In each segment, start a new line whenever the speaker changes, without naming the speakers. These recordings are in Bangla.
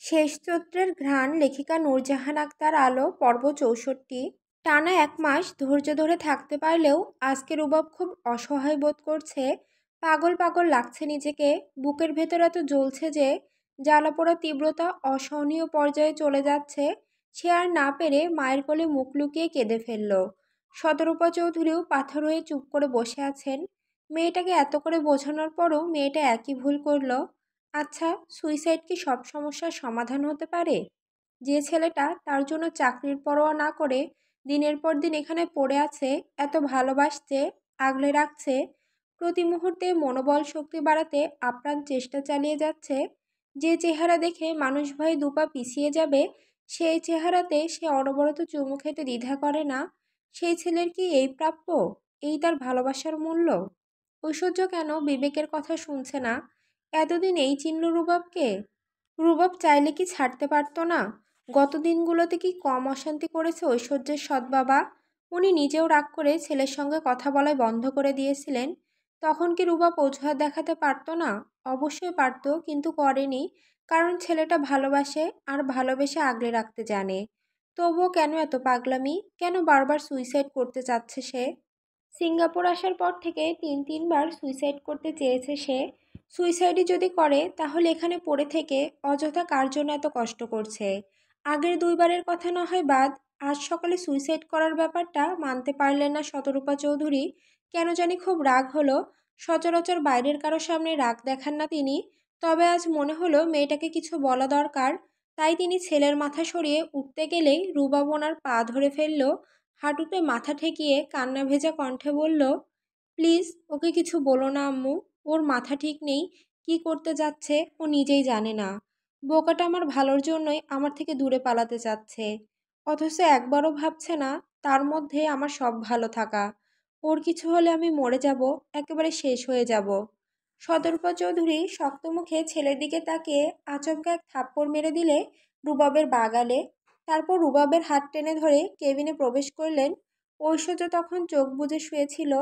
শেষ চৈত্রের ঘ্রাণ লেখিকা নূরজাহান আক্তার আলো পর্ব ৬৪। টানা ১ মাস ধৈর্য ধরে থাকতে পারলেও আজকে রুবাব খুব অসহায় বোধ করছে। পাগল পাগল লাগছে নিজেকে। বুকের ভেতর এত জ্বলছে যে জ্বালাপোড়া তীব্রতা অসহনীয় পর্যায়ে চলে যাচ্ছে। সে আর না পেরে মায়ের কোলে মুখ লুকিয়ে কেঁদে ফেলল। শতরূপা চৌধুরীও পাথর হয়ে চুপ করে বসে আছেন। মেয়েটাকে এত করে বোঝানোর পরও মেয়েটা একই ভুল করল। আচ্ছা, সুইসাইড কি সব সমস্যার সমাধান হতে পারে? যে ছেলেটা তার জন্য চাকরির পরোয়া না করে দিনের পর দিন এখানে পড়ে আছে, এত ভালোবাসছে, আগলে রাখছে, প্রতি মুহূর্তে মনোবল শক্তি বাড়াতে আপ্রাণ চেষ্টা চালিয়ে যাচ্ছে, যে চেহারা দেখে মানুষ ভয়ে দুপা পিছিয়ে যাবে, সেই চেহারাতে সে অনবরত চুমু খেতে দ্বিধা করে না, সেই ছেলের কি এই প্রাপ্য? এই তার ভালোবাসার মূল্য? ঐশ্বর্য কেন বিবেকের কথা শুনছে না? এতদিন এই চিনল রুবাবকে? রুবাব চাইলে কি ছাড়তে পারতো না? গত দিনগুলোতে কি কম অশান্তি করেছে ঐশ্বর্যের সৎবাবা? উনি নিজেও রাগ করে ছেলের সঙ্গে কথা বলাই বন্ধ করে দিয়েছিলেন। তখন কি রুবাব অজুহাত দেখাতে পারতো না? অবশ্যই পারতো, কিন্তু করেনি। কারণ ছেলেটা ভালোবাসে, আর ভালোবেসে আগলে রাখতে জানে। তবুও কেন এত পাগলামি? কেন বারবার সুইসাইড করতে চাচ্ছে সে? সিঙ্গাপুর আসার পর থেকে ৩-৩ বার সুইসাইড করতে চেয়েছে সে। সুইসাইডই যদি করে তাহলে এখানে পড়ে থেকে অযথা কার জন্য এত কষ্ট করছে? আগের ২ বারের কথা না হয় বাদ, আজ সকালে সুইসাইড করার ব্যাপারটা মানতে পারলেন না শতরূপা চৌধুরী। কেন জানি খুব রাগ হলো। সচরাচর বাইরের কারো সামনে রাগ দেখান না তিনি, তবে আজ মনে হলো মেয়েটাকে কিছু বলা দরকার। তাই তিনি ছেলের মাথা সরিয়ে উঠতে গেলেই রুবাব ওনার পা ধরে ফেলল। হাঁটুতে মাথা ঠেকিয়ে কান্না ভেজা কণ্ঠে বলল, প্লিজ ওকে কিছু বলো না আম্মু। ওর মাথা ঠিক নেই, কি করতে যাচ্ছে ও নিজেই জানে না। বোকাটা আমার ভালোর জন্যই আমার থেকে দূরে পালাতে চাচ্ছে, অথচ একবারও ভাবছে না তার মধ্যে আমার সব ভালো থাকা। ওর কিছু হলে আমি মরে যাব, একেবারে শেষ হয়ে যাব। সদরূপা চৌধুরী শক্ত মুখে ছেলের দিকে তাকিয়ে আচমকা এক থাপ্পড় মেরে দিলে রুবাবের বাগালে। তারপর রুবাবের হাত টেনে ধরে কেবিনে প্রবেশ করলেন। ঐশ্বর্য তখন চোখ বুজে শুয়েছিল।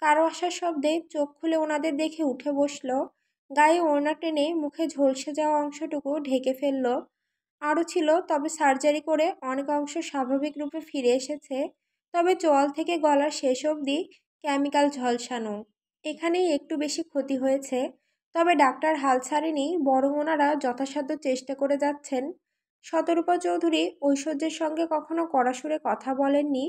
কারো আসার শব্দে চোখ খুলে ওনাদের দেখে উঠে বসল। গায়ে ওড়না টেনে মুখে ঝলসে যাওয়া অংশটুকু ঢেকে ফেলল। আরও ছিল, তবে সার্জারি করে অনেক অংশ স্বাভাবিক রূপে ফিরে এসেছে। তবে চোয়াল থেকে গলার শেষ অবধি কেমিক্যাল ঝলসানো। এখানেই একটু বেশি ক্ষতি হয়েছে। তবে ডাক্তার হাল ছাড়েনি, বরং ওনারা যথাসাধ্য চেষ্টা করে যাচ্ছেন। শতরূপা চৌধুরী ঐশ্বর্যের সঙ্গে কখনো কড়া সুরে কথা বলেননি,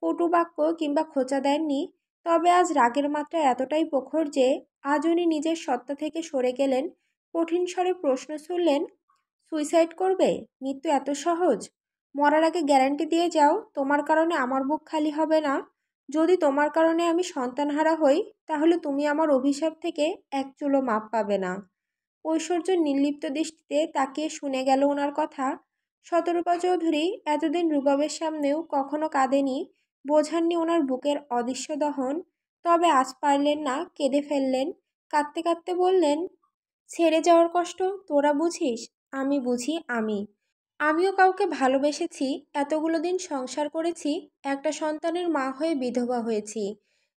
কটু বাক্য কিংবা খোঁচা দেননি। তবে আজ রাগের মাত্রা এতটাই প্রখর যে আজ উনি নিজের সত্তা থেকে সরে গেলেন। কঠিন স্বরে প্রশ্ন ছুড়লেন, সুইসাইড করবে? মৃত্যু এত সহজ? মরার আগে গ্যারান্টি দিয়ে যাও তোমার কারণে আমার বুক খালি হবে না। যদি তোমার কারণে আমি সন্তানহারা হই, তাহলে তুমি আমার অভিশাপ থেকে এক চুলো মাপ পাবে না। ঐশ্বর্য নির্লিপ্ত দৃষ্টিতে তাকিয়ে শুনে গেল ওনার কথা। শতরূপা চৌধুরী এতদিন রুবাবের সামনেও কখনো কাঁদেনি, বোঝাননি ওনার বুকের অদৃশ্য দহন। তবে আজ পারলেন না, কেঁদে ফেললেন। কাঁদতে কাঁদতে বললেন, ছেড়ে যাওয়ার কষ্ট তোরা বুঝিস, আমি বুঝি। আমিও কাউকে ভালোবেসেছি, এতগুলো দিন সংসার করেছি, একটা সন্তানের মা হয়ে বিধবা হয়েছি।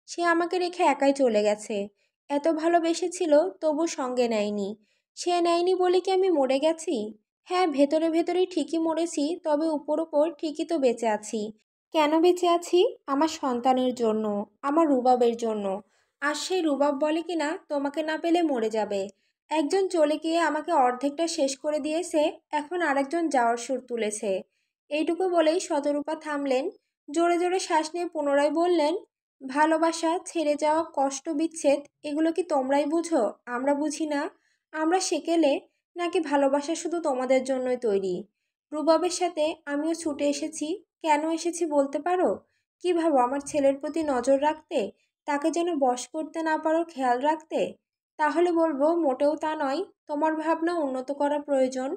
সে আমাকে রেখে একাই চলে গেছে। এত ভালোবেসেছিল, তবু সঙ্গে নেয়নি। সে নেয়নি বলে কি আমি মরে গেছি? হ্যাঁ, ভেতরে ভেতরেই ঠিকই মরেছি, তবে উপর উপর ঠিকই তো বেঁচে আছি। কেন বেঁচে আছি? আমার সন্তানের জন্য, আমার রুবাবের জন্য। আর সেই রুবাব বলে কিনা তোমাকে না পেলে মরে যাবে। একজন চলে গিয়ে আমাকে অর্ধেকটা শেষ করে দিয়েছে, এখন আরেকজন যাওয়ার সুর তুলেছে। এইটুকু বলেই শতরূপা থামলেন। জোরে জোরে শ্বাস নিয়ে পুনরায় বললেন, ভালোবাসা, ছেড়ে যাওয়া, কষ্ট, বিচ্ছেদ, এগুলো কি তোমরাই বুঝো, আমরা বুঝি না? আমরা সেকেলে, নাকি ভালোবাসা শুধু তোমাদের জন্যই তৈরি? রুবাবের সাথে আমিও ছুটে এসেছি। কেন এসেছি বলতে পারো? কি ভাবো, আমার ছেলের প্রতি নজর রাখতে, তাকে যেন বশ করতে না পারো খেয়াল রাখতে? তাহলে বলবো, মোটেও তা নয়। তোমার ভাবনা উন্নত করা প্রয়োজন।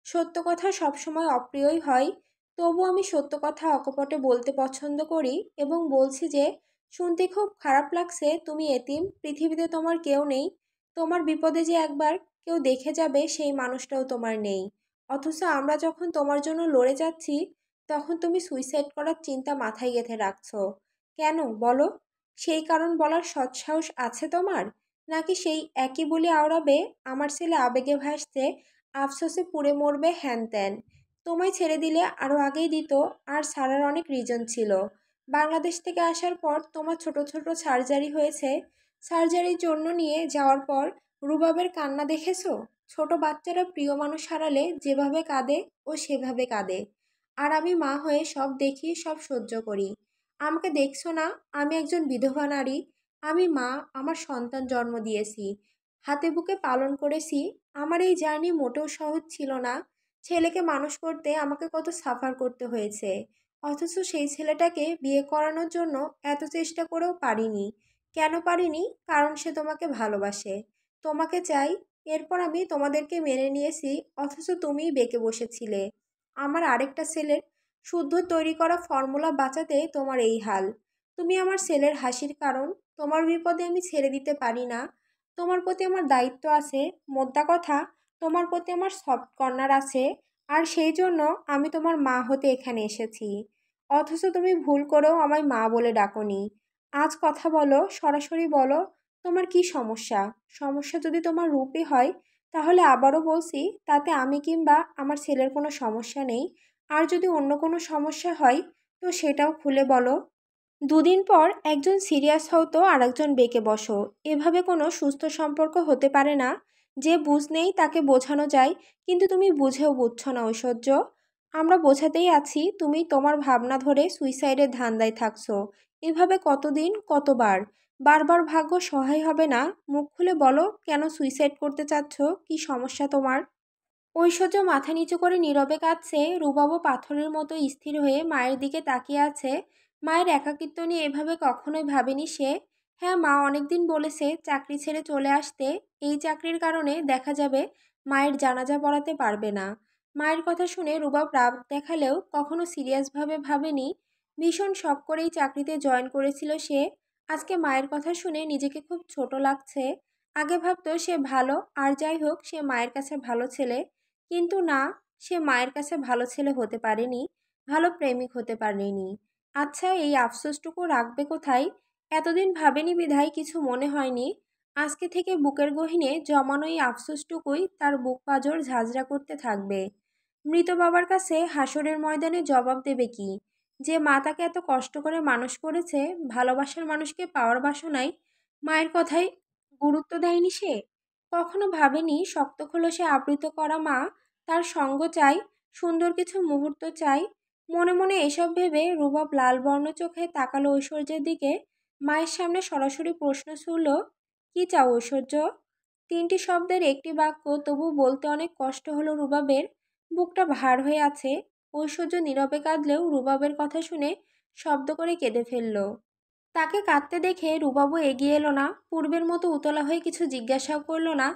সত্য কথা সবসময় অপ্রিয়ই হয়। তবু আমি সত্য কথা অকপটে বলতে পছন্দ করি, এবং বলছি যে, শুনতে খুব খারাপ লাগছে, তুমি এতিম, পৃথিবীতে তোমার কেউ নেই। তোমার বিপদে যে একবার কেউ দেখে যাবে, সেই মানুষটাও তোমার নেই। অথচ আমরা যখন তোমার জন্য লড়ে যাচ্ছি, তখন তুমি সুইসাইড করার চিন্তা মাথায় গেঁথে রাখছো। কেন বলো? সেই কারণ বলার সৎসাহস আছে তোমার? নাকি সেই একই বলে আওড়াবে, আমার ছেলে আবেগে ভাসছে, আফসোসে পুড়ে মরবে হ্যান ত্যান। তোমায় ছেড়ে দিলে আরও আগেই দিত। আর ছাড়ার অনেক রিজন ছিল। বাংলাদেশ থেকে আসার পর তোমার ছোট ছোট সার্জারি হয়েছে। সার্জারির জন্য নিয়ে যাওয়ার পর রুবাবের কান্না দেখেছো? ছোট বাচ্চারা প্রিয় মানুষ হারালে যেভাবে কাঁদে ও সেভাবে কাঁদে। আর আমি মা হয়ে সব দেখি, সব সহ্য করি। আমাকে দেখছো না? আমি একজন বিধবা নারী। আমি মা, আমার সন্তান জন্ম দিয়েছি, হাতে বুকে পালন করেছি। আমার এই জার্নি মোটেও সহজ ছিল না। ছেলেকে মানুষ করতে আমাকে কত সাফার করতে হয়েছে। অথচ সেই ছেলেটাকে বিয়ে করানোর জন্য এত চেষ্টা করেও পারিনি। কেন পারিনি? কারণ সে তোমাকে ভালোবাসে, তোমাকে চাই। এরপর আমি তোমাদেরকে মেনে নিয়েছি, অথচ তুমিই বেঁকে বসেছিলে। আমার আরেকটা ছেলের শুদ্ধ তৈরি করা ফর্মুলা বাঁচাতে তোমার এই হাল। তুমি আমার ছেলের হাসির কারণ। তোমার বিপদে আমি ছেড়ে দিতে পারি না। তোমার প্রতি আমার দায়িত্ব আছে। মোদ্দা কথা, তোমার প্রতি আমার সফট কর্নার আছে। আর সেই জন্য আমি তোমার মা হতে এখানে এসেছি। অথচ তুমি ভুল করেও আমায় মা বলে ডাকোনি। আজ কথা বলো, সরাসরি বলো, তোমার কি সমস্যা? সমস্যা যদি তোমার রূপই হয়, তাহলে আবারও বলছি, তাতে আমি কিংবা আমার ছেলের কোনো সমস্যা নেই। আর যদি অন্য কোনো সমস্যা হয়, তো সেটাও খুলে বলো। দুদিন পর একজন সিরিয়াস হও তো আরেকজন বেঁকে বসো। এভাবে কোনো সুস্থ সম্পর্ক হতে পারে না। যে বুঝ নেই তাকে বোঝানো যায়, কিন্তু তুমি বুঝেও বুঝছো না ঐশ্বর্য। আমরা বোঝাতেই আছি, তুমি তোমার ভাবনা ধরে সুইসাইডের ধান্দায় থাকছো। এভাবে কতদিন, কতবার? বারবার ভাগ্য সহায় হবে না? মুখ খুলে বলো, কেন সুইসাইড করতে চাচ্ছ? কি সমস্যা তোমার? ঐশ্বর্য মাথা নিচু করে নীরবে কাঁদছে। রুবাবও পাথরের মতো স্থির হয়ে মায়ের দিকে তাকিয়ে আছে। মায়ের একাকিত্ব নিয়ে এভাবে কখনোই ভাবেনি সে। হ্যাঁ, মা অনেকদিন বলেছে চাকরি ছেড়ে চলে আসতে। এই চাকরির কারণে দেখা যাবে মায়ের জানাজা পড়াতে পারবে না। মায়ের কথা শুনে রুবাব রাগ দেখালেও কখনো সিরিয়াসভাবে ভাবেনি। ভীষণ শখ করেই চাকরিতে জয়েন করেছিল সে। আজকে মায়ের কথা শুনে নিজেকে খুব ছোট লাগছে। আগে ভাবতো সে ভালো, আর যাই হোক, সে মায়ের কাছে ভালো ছেলে। কিন্তু না, সে মায়ের কাছে ভালো ছেলে হতে পারেনি, ভালো প্রেমিক হতে পারেনি। আচ্ছা, এই আফসোসটুকু রাখবে কোথায়? এতদিন ভাবেনি বিধায় কিছু মনে হয়নি। আজকে থেকে বুকের গহীনে জমানো এই আফসোসটুকুই তার বুক পাঁজর ঝাঁঝরা করতে থাকবে। মৃত বাবার কাছে হাসরের ময়দানে জবাব দেবে কি? যে মা তাকে এত কষ্ট করে মানুষ করেছে, ভালোবাসার মানুষকে পাওয়ার বাসনায় মায়ের কথায় গুরুত্ব দেয়নি সে। কখনো ভাবেনি শক্ত খোলসে আবৃত করা মা তার সঙ্গ চাই, সুন্দর কিছু মুহূর্ত চাই। মনে মনে এসব ভেবে রুবাব লাল বর্ণ চোখে তাকালো ঐশ্বর্যের দিকে। মায়ের সামনে সরাসরি প্রশ্ন ছুড়ল, কি চাও ঐশ্বর্য? তিনটি শব্দের একটি বাক্য, তবু বলতে অনেক কষ্ট হলো রুবাবের। বুকটা ভার হয়ে আছে। ঐশ্বর্য নীরবে কাঁদলেও রুবাবের কথা শুনে শব্দ করে কেঁদে ফেলল। তাকে কাঁদতে দেখে রুবাবু এগিয়ে এলো না, পূর্বের মতো উতলা হয়ে কিছু জিজ্ঞাসাও করলো না।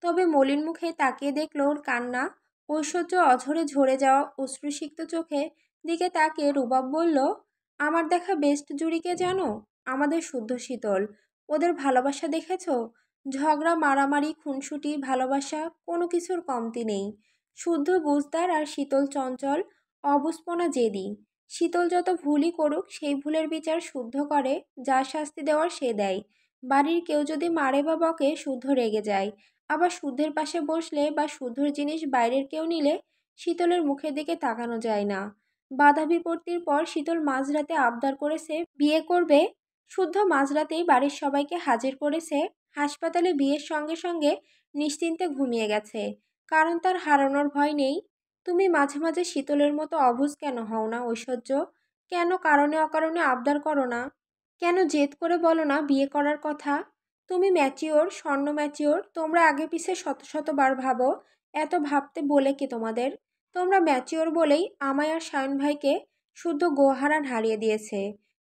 তবে মলিন মুখে তাকিয়ে দেখলো ওর কান্না। ঐশ্বর্য অঝরে ঝরে যাওয়া অশ্রুসিক্ত চোখে দিকে তাকিয়ে রুবাব বলল, আমার দেখা বেস্ট জুড়িকে জানো? আমাদের শুদ্ধ শীতল। ওদের ভালোবাসা দেখেছো? ঝগড়া, মারামারি, খুনসুটি, ভালোবাসা, কোনো কিছুর কমতি নেই। শুদ্ধ বুঝদার আর শীতল চঞ্চল, অবুঝপনা জেদি। শীতল যত ভুলই করুক সেই ভুলের বিচার শুদ্ধ করে, যা শাস্তি দেওয়ার সে দেয়। বাড়ির কেউ যদি মারে বা বকে, শুদ্ধ রেগে যায়। আবার শুদ্ধের পাশে বসলে বা শুদ্ধর জিনিস বাইরের কেউ নিলে শীতলের মুখের দিকে তাকানো যায় না। বাধা বিপত্তির পর শীতল মাঝরাতে আবদার করেছে বিয়ে করবে। শুদ্ধ মাঝরাতেই বাড়ির সবাইকে হাজির করেছে। হাসপাতালে বিয়ের সঙ্গে সঙ্গে নিশ্চিন্তে ঘুমিয়ে গেছে, কারণ তার হারানোর ভয় নেই। তুমি মাঝে মাঝে শীতলের মতো অবুঝ কেন হও না ঐশ্বর্য? কেন কারণে অকারণে আবদার করো না? কেন জেদ করে বলো না বিয়ে করার কথা? তুমি ম্যাচিওর, স্বর্ণ ম্যাচিওর। তোমরা আগে পিছে শত শতবার ভাবো। এত ভাবতে বলে কে তোমাদের? তোমরা ম্যাচিওর বলেই আমায় আর সায়ন ভাইকে শুদ্ধ গোহারান হারিয়ে দিয়েছে।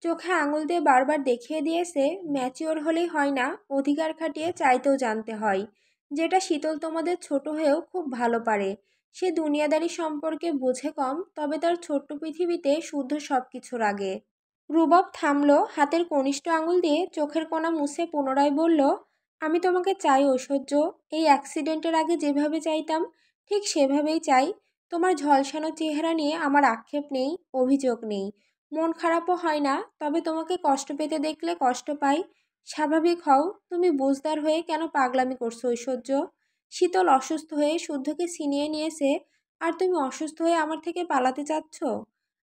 চোখে আঙুল দিয়ে বারবার দেখিয়ে দিয়েছে, ম্যাচিওর হলেই হয় না, অধিকার খাটিয়ে চাইতেও জানতে হয়। যেটা শীতল তোমাদের ছোট হয়েও খুব ভালো পারে। সে দুনিয়াদারি সম্পর্কে বোঝে কম, তবে তার ছোট্ট পৃথিবীতে শুদ্ধ সব কিছুর আগে। রুবাব থামল, হাতের কনিষ্ঠ আঙুল দিয়ে চোখের কোণা মুছে পুনরায় বলল, আমি তোমাকে চাই ঐশ্বর্য। এই অ্যাক্সিডেন্টের আগে যেভাবে চাইতাম, ঠিক সেভাবেই চাই। তোমার ঝলসানো চেহারা নিয়ে আমার আক্ষেপ নেই, অভিযোগ নেই। মন খারাপও হয় না, তবে তোমাকে কষ্ট পেতে দেখলে কষ্ট পাই। স্বাভাবিক হও। তুমি বুঝদার হয়ে কেন পাগলামি করছো ঐশ্বর্য? শীতল অসুস্থ হয়ে শুদ্ধকে ছিনিয়ে নিয়েছে, আর তুমি অসুস্থ হয়ে আমার থেকে পালাতে চাচ্ছ?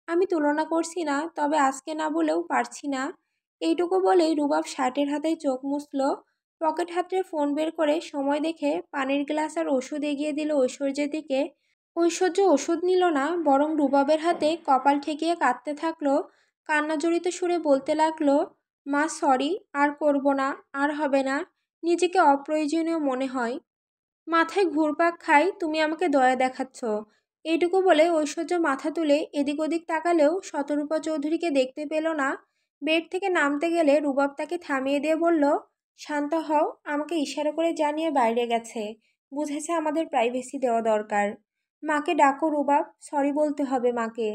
আমি তুলনা করছি না, তবে আজকে না বলেও পারছি না। এইটুকু বলেই রুবাব শার্টের হাতায় চোখ মুছল। পকেট হাতড়ে ফোন বের করে সময় দেখে পানির গ্লাস আর ওষুধ এগিয়ে দিল ঐশ্বর্যের দিকে। ঐশ্বর্য ওষুধ নিল না, বরং রুবাবের হাতে কপাল ঠেকিয়ে কাঁদতে থাকলো। কান্নাজড়িত সুরে বলতে লাগলো, মা সরি, আর করব না, আর হবে না। নিজেকে অপ্রয়োজনীয় মনে হয়, মাথায় ঘুরপাক খাই, তুমি আমাকে দয়া দেখাচ্ছ। এইটুকু বলে ঐশ্বর্য মাথা তুলে এদিক ওদিক তাকালেও শতরূপা চৌধুরীকে দেখতে পেল না। বেড থেকে নামতে গেলে রুবাব তাকে থামিয়ে দিয়ে বলল, শান্ত হও, আমাকে ইশারা করে জানিয়ে বাইরে গেছে, বুঝেছে আমাদের প্রাইভেসি দেওয়া দরকার। মাকে ডাকো রুবাব, সরি বলতে হবে মাকে।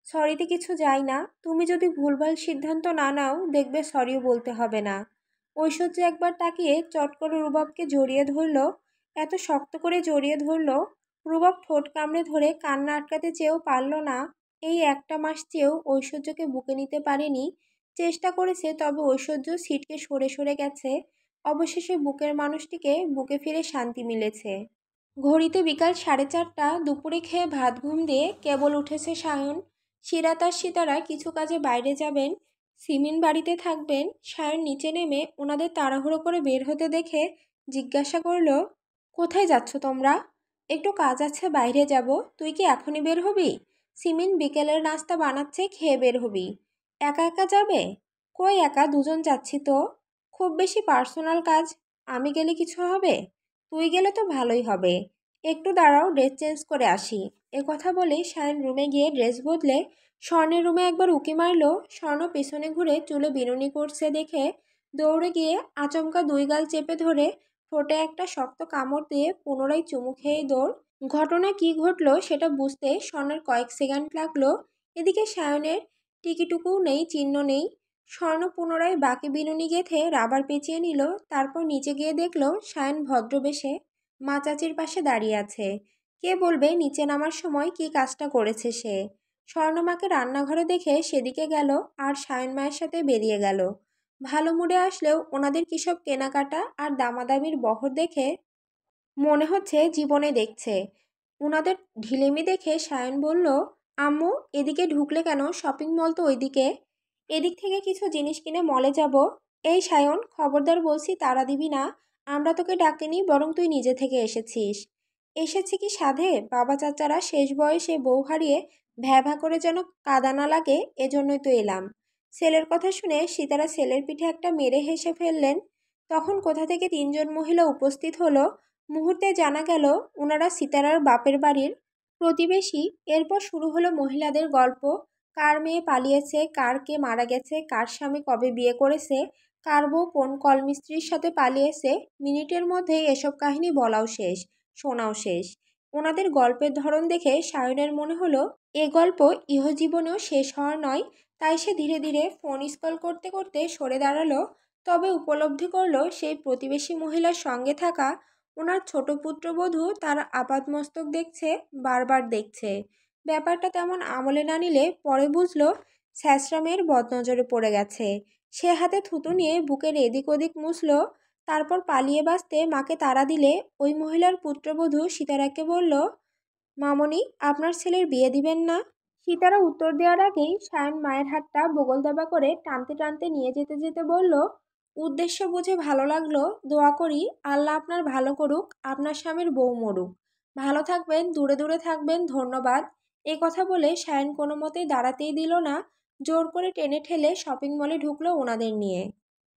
সরিতে কিছু যায় না, তুমি যদি ভুলভাল সিদ্ধান্ত না নাও দেখবে সরিও বলতে হবে না। ঐশ্বর্য একবার তাকিয়ে চট করে রুবাবকে জড়িয়ে ধরল। এত শক্ত করে জড়িয়ে ধরল, রুবাব ঠোঁট কামড়ে ধরে কান্না আটকাতে চেয়েও পারল না। এই একটা মাস চেয়েও ঐশ্বর্যকে বুকে নিতে পারেনি। চেষ্টা করেছে, তবে ঐশ্বর্য ছিটকে সরে সরে গেছে। অবশেষে বুকের মানুষটিকে বুকে ফিরে শান্তি মিলেছে। ঘড়িতে বিকাল 4:30। দুপুরে খেয়ে ভাত ঘুম দিয়ে কেবল উঠেছে সায়ন। সিরাত আর সিতারা কিছু কাজে বাইরে যাবেন, সিমিন বাড়িতে থাকবেন। সায়ন নিচে নেমে ওনাদের তাড়াহুড়ো করে বের হতে দেখে জিজ্ঞাসা করল, কোথায় যাচ্ছ তোমরা? একটু কাজ আছে, বাইরে যাব। তুই কি এখনই বের হবি? সিমিন বিকেলের নাস্তা বানাচ্ছে, খেয়ে বের হবি। একা একা যাবে? কই একা, দুজন যাচ্ছি তো। খুব বেশি পার্সোনাল কাজ, আমি গেলে কিছু হবে? তুই গেলে তো ভালোই হবে। একটু দাঁড়াও, ড্রেস চেঞ্জ করে আসি। কথা বলেই সায়ন রুমে গিয়ে ড্রেস বদলে স্বর্ণের রুমে একবার উকি মারল। স্বর্ণ পেছনে ঘুরে চুলে বিনুনি করছে দেখে দৌড়ে গিয়ে আচমকা দুই গাল চেপে ধরে ঠোঁটে একটা শক্ত কামড় দিয়ে পুনরায় চুমু খেয়েই দৌড়। ঘটনা কি ঘটলো সেটা বুঝতে স্বর্ণের কয়েক সেকেন্ড লাগলো। এদিকে সায়নের টিকিটুকুও নেই, চিহ্ন নেই। স্বর্ণ পুনরায় বাকি বিনুনি গেঁথে রাবার পেঁচিয়ে নিল। তারপর নিচে গিয়ে দেখলো সায়ন ভদ্রবেশে মা চাচির পাশে দাঁড়িয়ে আছে। কে বলবে নিচে নামার সময় কি কাজটা করেছে সে। স্বর্ণমাকে রান্নাঘরে দেখে সেদিকে গেল আর সায়ন মায়ের সাথে বেরিয়ে গেল। ভালো মুডে আসলেও ওনাদের কিসব কেনাকাটা আর দামাদামির বহর দেখে মনে হচ্ছে জীবনে দেখছে। উনাদের ঢিলেমি দেখে সায়ন বলল, আম্মু এদিকে ঢুকলে কেন? শপিং মল তো ওইদিকে। এদিক থেকে কিছু জিনিস কিনে মলে যাব। এই সায়ন, খবরদার বলছি, তাড়া দিবি না। আমরা তোকে ডাকিনি, বরং তুই নিজে থেকে এসেছিস। এসেছি কি সাধে? বাবা চাচারা শেষ বয়সে বউ হারিয়ে ভ্যাভা করে যেন কাদা না লাগে, এজন্যই তো এলাম। ছেলের কথা শুনে সীতারা ছেলের পিঠে একটা মেরে হেসে ফেললেন। তখন কোথা থেকে তিনজন মহিলা উপস্থিত হলো। মুহূর্তে জানা গেল ওনারা সিতারার বাপের বাড়ির প্রতিবেশী। এরপর শুরু হলো মহিলাদের গল্প। কার মেয়ে পালিয়েছে, কার কে মারা গেছে, কার স্বামী কবে বিয়ে করেছে, কার বউ কোন কলমিস্ত্রির সাথে পালিয়েছে। মিনিটের মধ্যেই এসব কাহিনী বলাও শেষ, শোনাও শেষ। ওনাদের গল্পের ধরন দেখে সায়নের মনে হলো এ গল্প ইহজীবনেও শেষ হওয়ার নয়। তাই সে ধীরে ধীরে ফোন স্কল করতে করতে সরে দাঁড়ালো। তবে উপলব্ধি করলো সেই প্রতিবেশী মহিলার সঙ্গে থাকা ওনার ছোট পুত্রবধূ তার আপাদমস্তক দেখছে, বারবার দেখছে। ব্যাপারটা তেমন আমলে না নিলে পরে বুঝলো স্যাঁচরা মেয়ের বদনজরে পড়ে গেছে। সে হাতে থুতু নিয়ে বুকের এদিক ওদিক মুছল। তারপর পালিয়ে বাঁচতে মাকে তাড়া দিলে ওই মহিলার পুত্রবধূ সীতারাকে বলল, মামনি, আপনার ছেলের বিয়ে দিবেন না? সীতারা উত্তর দেওয়ার আগেই সায়ন মায়ের হাতটা বগল দাবা করে টানতে টানতে নিয়ে যেতে যেতে বলল, উদ্দেশ্য বুঝে ভালো লাগলো। দোয়া করি আল্লাহ আপনার ভালো করুক, আপনার স্বামীর বউ মরুক। ভালো থাকবেন, দূরে দূরে থাকবেন, ধন্যবাদ। কথা বলে সায়ন কোনো মতেই দাঁড়াতেই দিল না। জোর করে টেনে ঠেলে শপিং মলে ঢুকলো ওনাদের নিয়ে।